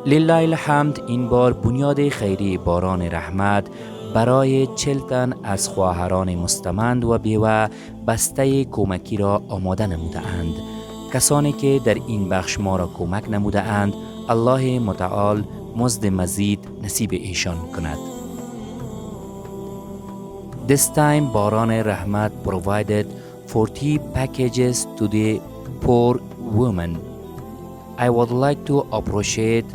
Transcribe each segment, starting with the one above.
لله الحمد، این بار بنیاد خیری باران رحمت برای 40 تن از خواهران مستمند و بیوه بسته کمکی را آماده نموده اند. کسانی که در این بخش ما را کمک نموده اند، الله متعال مزد مزید نصیب ایشان کند. This time باران رحمت provided 40 packages to the poor women. I would like to appreciate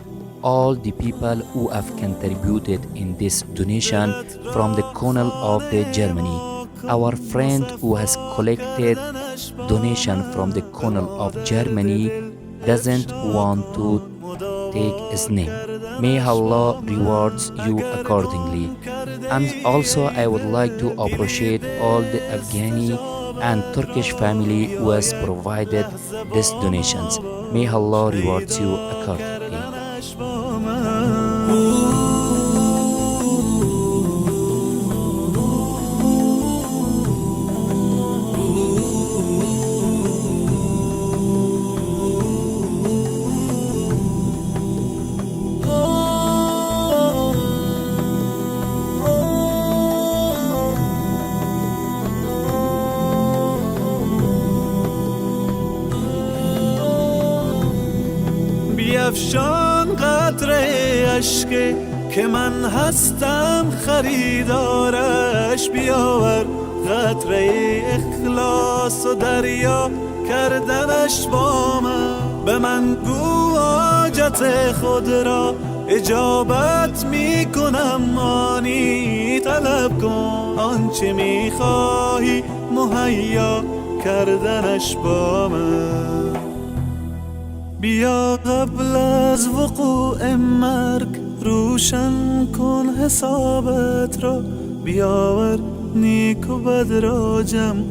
all the people who have contributed in this donation from the corner of the Germany. Our friend who has collected donation from the corner of Germany doesn't want to take his name. May Allah rewards you accordingly. And also I would like to appreciate all the Afghani and Turkish family who has provided these donations. May Allah rewards you accordingly. بیفشان قطره اشک که من هستم خریدارش، بیاور قطره اخلاص و دریا کردنش با من. به من گو حاجت خود را اجابت می کنم، آنی طلب کن آنچه می خواهی مهیا کردنش با من. بیا قبل از وقوع مرگ روشن کن حسابت را، بیاور نیک و بد را جمع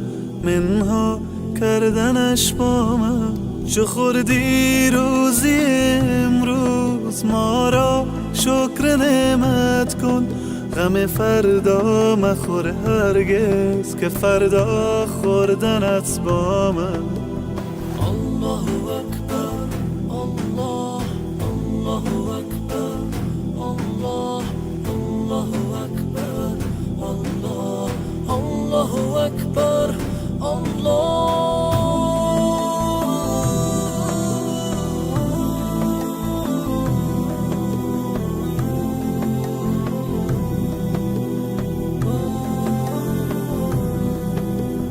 منها کردنش با من. چو خوردی روزی امروز ما را شکر نعمت کن، غم فردا مخور هرگز که فردا خوردنت با من. الله اکبر، الله الله اکبر، الله الله اکبر، الله الله اکبر، الله.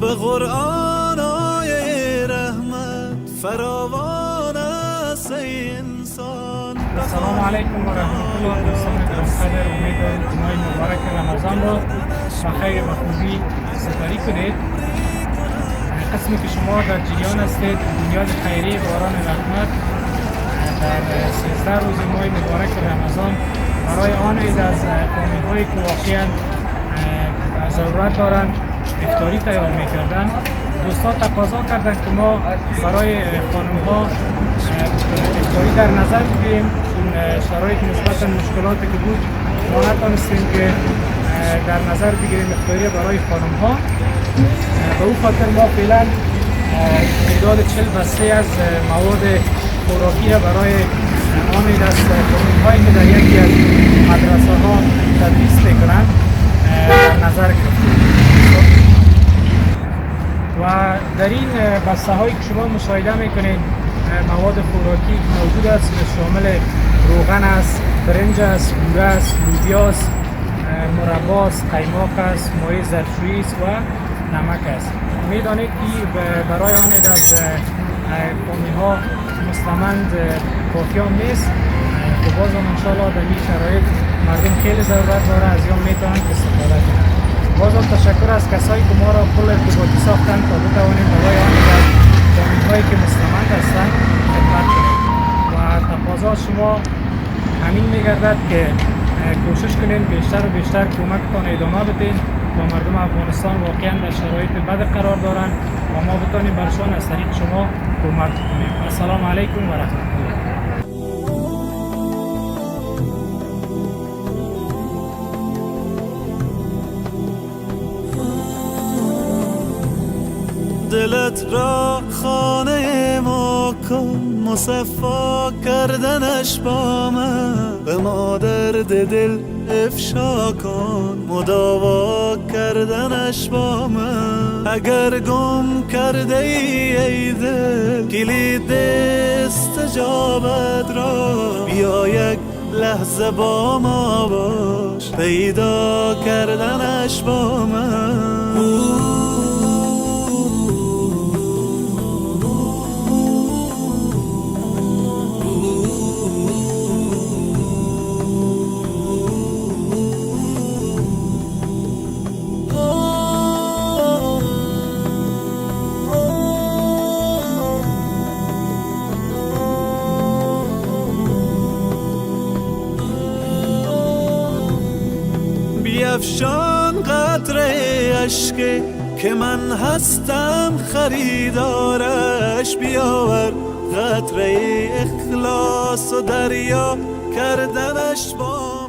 به قرآن آیه رحمت فراوان است ای انسان. السلام علیکم و رحمت الله. دوستان گرامی‌قدر، امیدوارم که ماه مبارک رمضان را با خیر و خوبی سپری کنید. قسمی که شما در جریان هستید بنیاد خیری باران رحمت در 13 روز ماه مبارک رمضان برای آن عید از فامیل‌هایی که واقعاً ضرورت دارند افطاری تیار می‌کردن. دوستان تقاضا کردند که ما برای خانم‌ها افطاری در نظر بگیریم. این شرایط نسبتاً مشکلاتی که بود ما نتونستیم که در نظر بگیریم افطاری برای خانم‌ها. به او خاطر ما فعلا تعداد 40 بسته از مواد خوراکی را برای آن از خانم‌هایی که در یکی از مدرسه‌ها تدریس می‌کنند در نظر گرفتیم. و در این بسته هایی که شما مشاهده میکنید مواد خوراکی موجود است که شامل روغن است، برنج است، بوره است، لوبیا است، مربا است، قیماق است، مایع ظرفشویی است و نمک است. میدانید که برای آن از فامیل‌ها مستمند کافیان نیست که باز هم انشاءالله در این شرایط مردم خیلی ضرورت داره از یا میتونن استفاده کنند. بازم تشکر از کسایی که ما را پل ارتباطی ساختند تا بتوانیم برای آن از فامیل‌هایی که مستمند هستند خدمت کنیم. و تقاضا شما همین میگردد که کوشش کنین بیشتر و بیشتر کمکتان ادامه بدین تا مردم افغانستان واقعا در شرایط بد قرار دارند و ما بتانیم برشان از طریق شما کمک کنیم. السلام علیکم و رحمت الله. دلت را خانه ما کن مصفا کردنش با من، به ما درد دل افشا کن مداوا کردنش با من. اگر گم کرده ای دل کلید استجابت را، بیا یک لحظه با ما باش پیدا کردنش با من. بیفشان قطره اشک که من هستم خریدارش، بیاور قطره اخلاص و دریا کردنش با